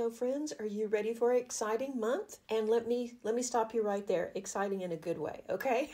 Leo friends, are you ready for an exciting month? And let me stop you right there. Exciting in a good way, okay?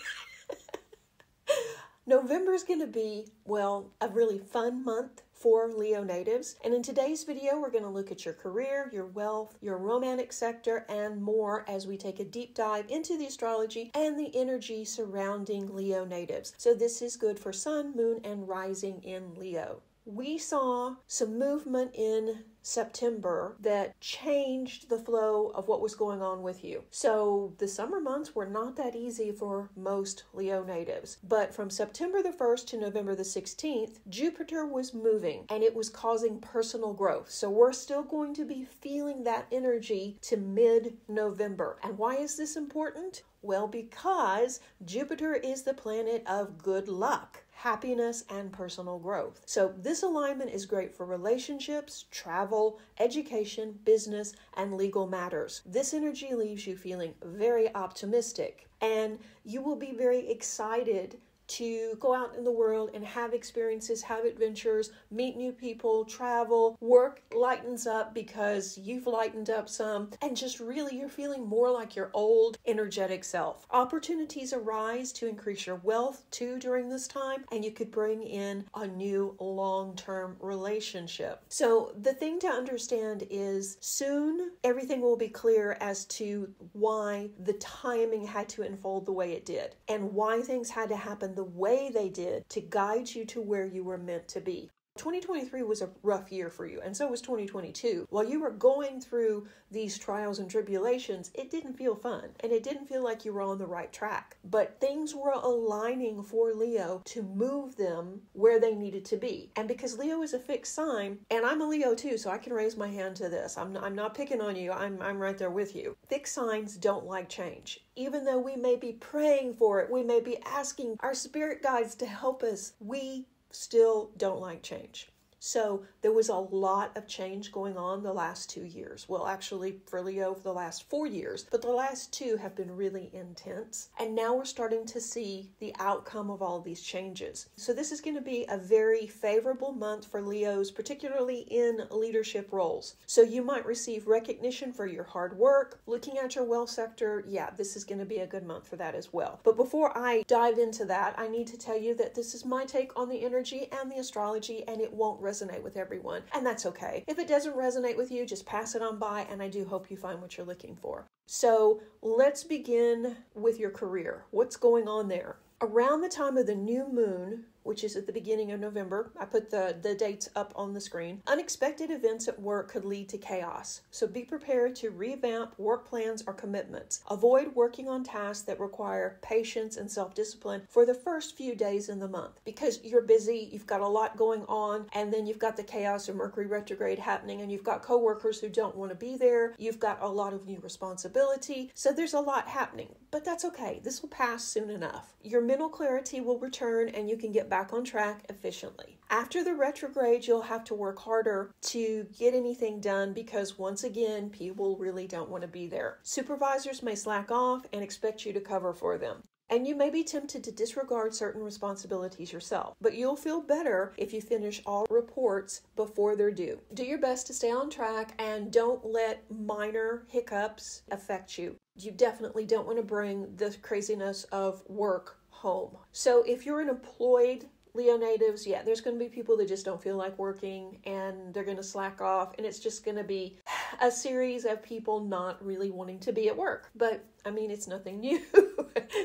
November is going to be, well, a really fun month for Leo natives. And in today's video, we're going to look at your career, your wealth, your romantic sector, and more as we take a deep dive into the astrology and the energy surrounding Leo natives. So this is good for sun, moon, and rising in Leo. We saw some movement in September that changed the flow of what was going on with you. So the summer months were not that easy for most Leo natives. But from September the 1st to November the 16th, Jupiter was moving and it was causing personal growth. So we're still going to be feeling that energy to mid-November. And why is this important? Well, because Jupiter is the planet of good luck, happiness, and personal growth. So this alignment is great for relationships, travel, education, business, and legal matters. This energy leaves you feeling very optimistic, and you will be very excited to go out in the world and have experiences, have adventures, meet new people, travel. Work lightens up because you've lightened up some, and just really you're feeling more like your old energetic self. Opportunities arise to increase your wealth too during this time, and you could bring in a new long-term relationship. So the thing to understand is soon everything will be clear as to why the timing had to unfold the way it did and why things had to happen the way they did to guide you to where you were meant to be. 2023 was a rough year for you, and so was 2022. While you were going through these trials and tribulations, it didn't feel fun, and it didn't feel like you were on the right track. But things were aligning for Leo to move them where they needed to be. And because Leo is a fixed sign, and I'm a Leo too, so I can raise my hand to this. I'm not picking on you. I'm right there with you. Fixed signs don't like change. Even though we may be praying for it, we may be asking our spirit guides to help us, we still don't like change. So there was a lot of change going on the last 2 years. Well, actually for Leo for the last 4 years, but the last 2 have been really intense. And now we're starting to see the outcome of all these changes. So this is going to be a very favorable month for Leos, particularly in leadership roles. So you might receive recognition for your hard work. Looking at your wealth sector, yeah, this is going to be a good month for that as well. But before I dive into that, I need to tell you that this is my take on the energy and the astrology, and it won't resonate with everyone, and that's okay. If it doesn't resonate with you, just pass it on by, and I do hope you find what you're looking for. So let's begin with your career. What's going on there? Around the time of the new moon, which is at the beginning of November, I put the dates up on the screen, unexpected events at work could lead to chaos. So be prepared to revamp work plans or commitments. Avoid working on tasks that require patience and self-discipline for the first few days in the month because you're busy, you've got a lot going on, and then you've got the chaos of Mercury retrograde happening, and you've got coworkers who don't want to be there. You've got a lot of new responsibility. So there's a lot happening, but that's okay. This will pass soon enough. Your mental clarity will return and you can get back on track efficiently. After the retrograde, you'll have to work harder to get anything done because once again, people really don't want to be there. Supervisors may slack off and expect you to cover for them. And you may be tempted to disregard certain responsibilities yourself, but you'll feel better if you finish all reports before they're due. Do your best to stay on track and don't let minor hiccups affect you. You definitely don't want to bring the craziness of work home. So if you're an employed Leo natives, yeah, there's going to be people that just don't feel like working and they're going to slack off, and it's just going to be a series of people not really wanting to be at work. But I mean, it's nothing new.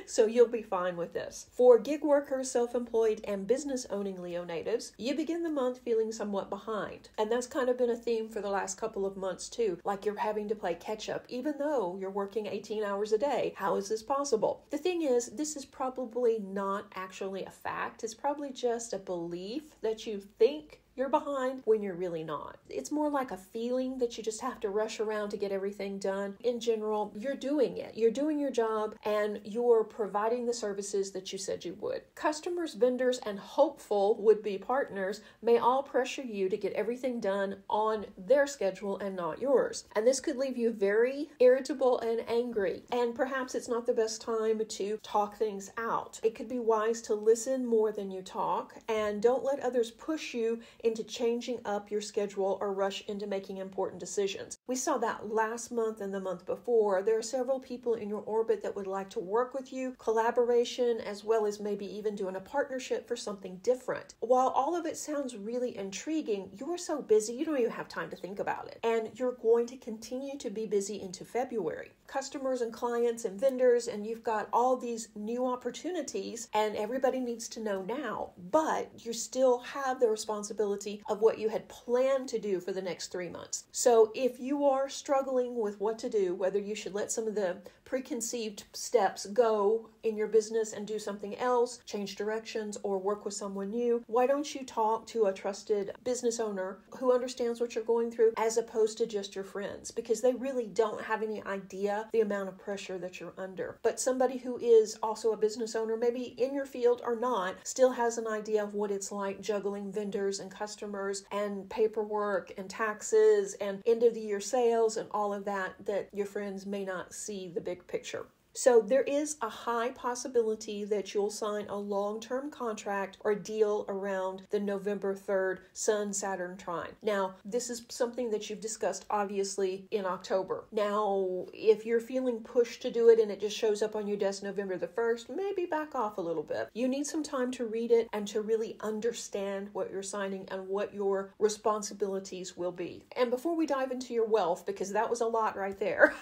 So you'll be fine with this. For gig workers, self-employed, and business-owning Leo natives, you begin the month feeling somewhat behind. And that's kind of been a theme for the last couple of months too. Like you're having to play catch-up, even though you're working 18 hours a day. How is this possible? The thing is, this is probably not actually a fact. It's probably just a belief that you think you're behind when you're really not. It's more like a feeling that you just have to rush around to get everything done. In general, you're doing it. You're doing your job and you're providing the services that you said you would. Customers, vendors, and hopeful would-be partners may all pressure you to get everything done on their schedule and not yours. And this could leave you very irritable and angry. And perhaps it's not the best time to talk things out. It could be wise to listen more than you talk, and don't let others push you into changing up your schedule or rush into making important decisions. We saw that last month and the month before. There are several people in your orbit that would like to work with you, collaboration, as well as maybe even doing a partnership for something different. While all of it sounds really intriguing, you are so busy you don't even have time to think about it. And you're going to continue to be busy into February. Customers and clients and vendors, and you've got all these new opportunities, and everybody needs to know now, but you still have the responsibility of what you had planned to do for the next 3 months. So if you are struggling with what to do, whether you should let some of the preconceived steps go in your business and do something else, change directions, or work with someone new, why don't you talk to a trusted business owner who understands what you're going through as opposed to just your friends, because they really don't have any idea the amount of pressure that you're under. But somebody who is also a business owner, maybe in your field or not, still has an idea of what it's like juggling vendors and customers and paperwork and taxes and end of the year sales and all of that your friends may not see the big picture. So there is a high possibility that you'll sign a long-term contract or deal around the November 3rd Sun-Saturn trine. Now, this is something that you've discussed, obviously, in October. Now, if you're feeling pushed to do it and it just shows up on your desk November the 1st, maybe back off a little bit. You need some time to read it and to really understand what you're signing and what your responsibilities will be. And before we dive into your wealth, because that was a lot right there,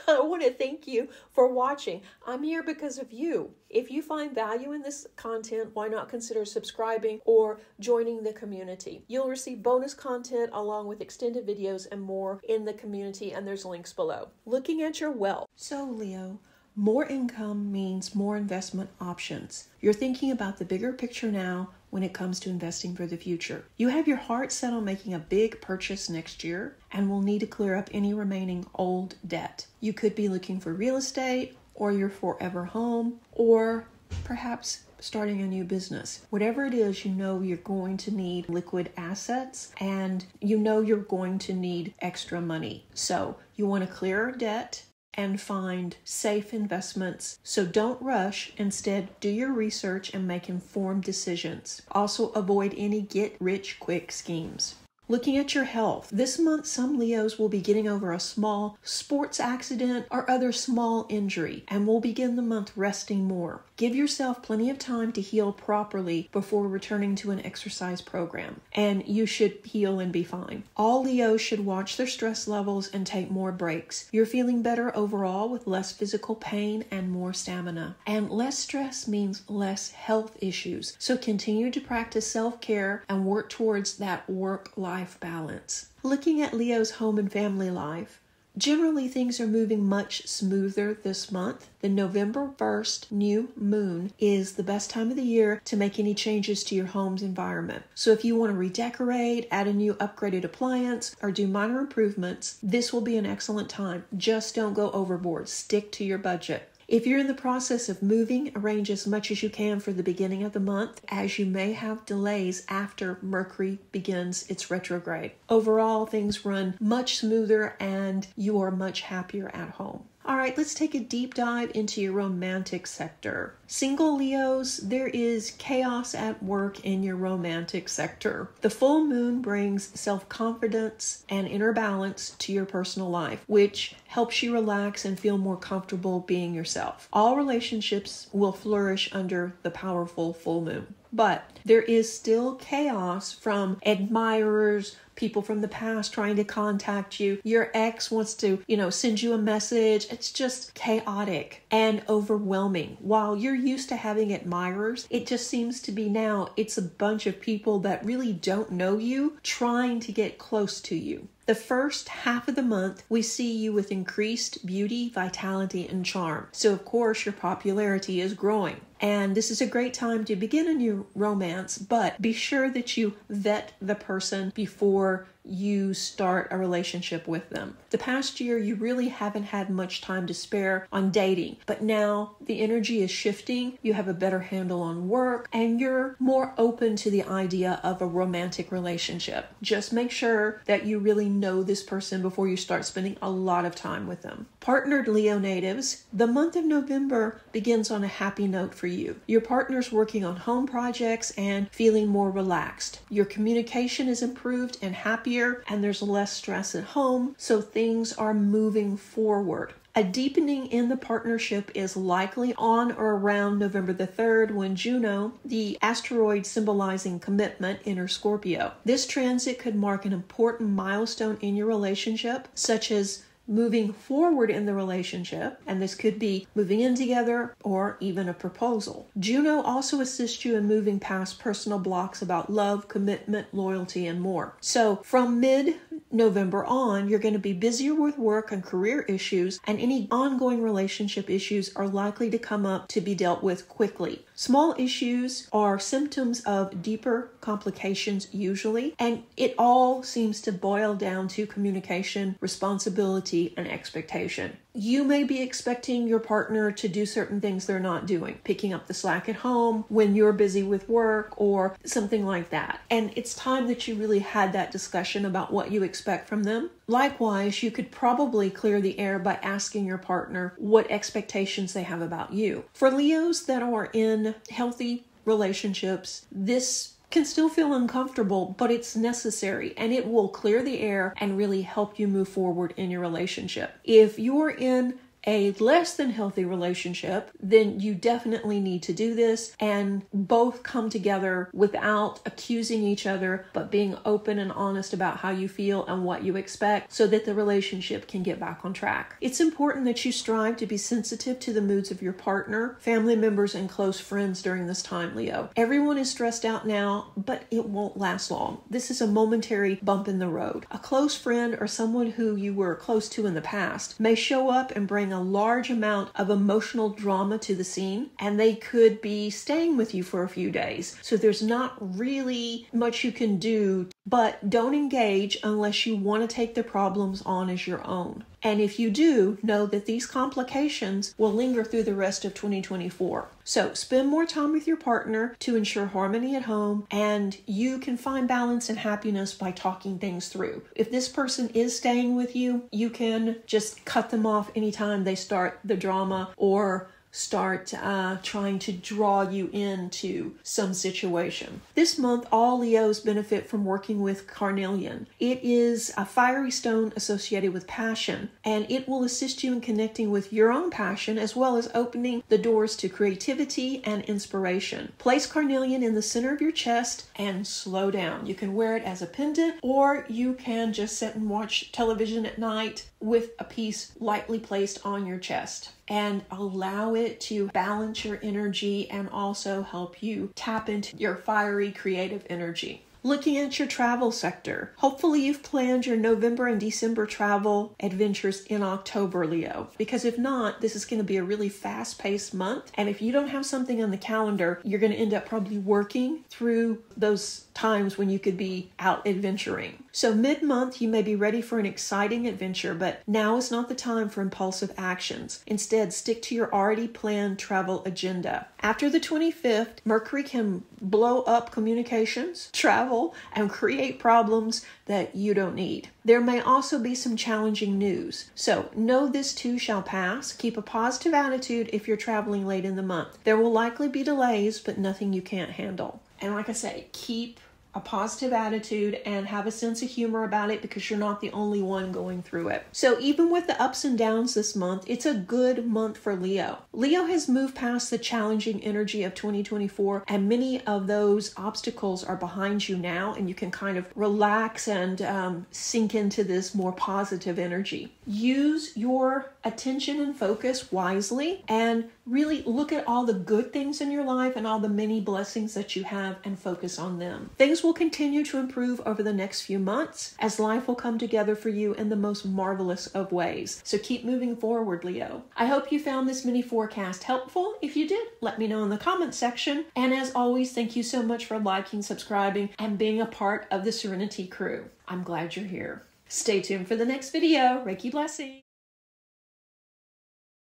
I want to thank you for watching. I'm here because of you. If you find value in this content, why not consider subscribing or joining the community? You'll receive bonus content along with extended videos and more in the community, and there's links below. Looking at your wealth. So Leo, more income means more investment options. You're thinking about the bigger picture now when it comes to investing for the future. You have your heart set on making a big purchase next year and will need to clear up any remaining old debt. You could be looking for real estate or your forever home, or perhaps starting a new business. Whatever it is, you know you're going to need liquid assets and you know you're going to need extra money. So you want to clear debt and find safe investments. So don't rush. Instead, do your research and make informed decisions. Also, avoid any get-rich-quick schemes. Looking at your health. This month, some Leos will be getting over a small sports accident or other small injury and will begin the month resting more. Give yourself plenty of time to heal properly before returning to an exercise program, and you should heal and be fine. All Leos should watch their stress levels and take more breaks. You're feeling better overall with less physical pain and more stamina. And less stress means less health issues. So continue to practice self-care and work towards that work-life balance. Looking at Leo's home and family life. Generally, things are moving much smoother this month. The November 1st new moon is the best time of the year to make any changes to your home's environment. So if you want to redecorate, add a new upgraded appliance, or do minor improvements, this will be an excellent time. Just don't go overboard. Stick to your budget. If you're in the process of moving, arrange as much as you can for the beginning of the month, as you may have delays after Mercury begins its retrograde. Overall, things run much smoother and you are much happier at home. All right, let's take a deep dive into your romantic sector. Single Leos, there is chaos at work in your romantic sector. The full moon brings self-confidence and inner balance to your personal life, which helps you relax and feel more comfortable being yourself. All relationships will flourish under the powerful full moon. But there is still chaos from admirers, people from the past trying to contact you. Your ex wants to, send you a message. It's just chaotic and overwhelming. While you're used to having admirers, it just seems to be now it's a bunch of people that really don't know you trying to get close to you. The first half of the month, we see you with increased beauty, vitality, and charm. So, of course, your popularity is growing. And this is a great time to begin a new romance, but be sure that you vet the person before you start a relationship with them. The past year, you really haven't had much time to spare on dating, but now the energy is shifting. You have a better handle on work, and you're more open to the idea of a romantic relationship. Just make sure that you really know this person before you start spending a lot of time with them. Partnered Leo natives, the month of November begins on a happy note for you. Your partner's working on home projects and feeling more relaxed. Your communication is improved and happier, and there's less stress at home, so things are moving forward. A deepening in the partnership is likely on or around November the 3rd when Juno, the asteroid symbolizing commitment, enters Scorpio. This transit could mark an important milestone in your relationship, such as moving forward in the relationship, and this could be moving in together or even a proposal. Juno also assists you in moving past personal blocks about love, commitment, loyalty, and more. So from mid-November on, you're going to be busier with work and career issues, and any ongoing relationship issues are likely to come up to be dealt with quickly. Small issues are symptoms of deeper complications usually, and it all seems to boil down to communication, responsibility, and expectation. You may be expecting your partner to do certain things they're not doing, picking up the slack at home when you're busy with work or something like that. And it's time that you really had that discussion about what you expect from them. Likewise, you could probably clear the air by asking your partner what expectations they have about you. For Leos that are in healthy relationships, this can still feel uncomfortable, but it's necessary, and it will clear the air and really help you move forward in your relationship. If you're in a less than healthy relationship, then you definitely need to do this and both come together without accusing each other, but being open and honest about how you feel and what you expect so that the relationship can get back on track. It's important that you strive to be sensitive to the moods of your partner, family members, and close friends during this time, Leo. Everyone is stressed out now, but it won't last long. This is a momentary bump in the road. A close friend or someone who you were close to in the past may show up and bring a large amount of emotional drama to the scene, and they could be staying with you for a few days. So there's not really much you can do, but don't engage unless you want to take the problems on as your own. And if you do, know that these complications will linger through the rest of 2024. So spend more time with your partner to ensure harmony at home, and you can find balance and happiness by talking things through. If this person is staying with you, you can just cut them off anytime they start the drama or start trying to draw you into some situation. This month, all Leos benefit from working with carnelian. It is a fiery stone associated with passion, and it will assist you in connecting with your own passion as well as opening the doors to creativity and inspiration. Place carnelian in the center of your chest and slow down. You can wear it as a pendant, or you can just sit and watch television at night with a piece lightly placed on your chest, and allow it to balance your energy and also help you tap into your fiery creative energy. Looking at your travel sector, hopefully you've planned your November and December travel adventures in October, Leo. Because if not, this is going to be a really fast-paced month. And if you don't have something on the calendar, you're going to end up probably working through those times when you could be out adventuring. So mid-month, you may be ready for an exciting adventure, but now is not the time for impulsive actions. Instead, stick to your already planned travel agenda. After the 25th, Mercury can blow up communications, travel, and create problems that you don't need. There may also be some challenging news. So know this too shall pass. Keep a positive attitude if you're traveling late in the month. There will likely be delays, but nothing you can't handle. And like I say, keep a positive attitude and have a sense of humor about it, because you're not the only one going through it. So even with the ups and downs this month, it's a good month for Leo. Leo has moved past the challenging energy of 2024, and many of those obstacles are behind you now, and you can kind of relax and sink into this more positive energy. Use your attention and focus wisely, and really look at all the good things in your life and all the many blessings that you have and focus on them. Things will continue to improve over the next few months as life will come together for you in the most marvelous of ways. So keep moving forward, Leo. I hope you found this mini forecast helpful. If you did, let me know in the comment section. And as always, thank you so much for liking, subscribing, and being a part of the Serenity crew. I'm glad you're here. Stay tuned for the next video. Reiki blessing.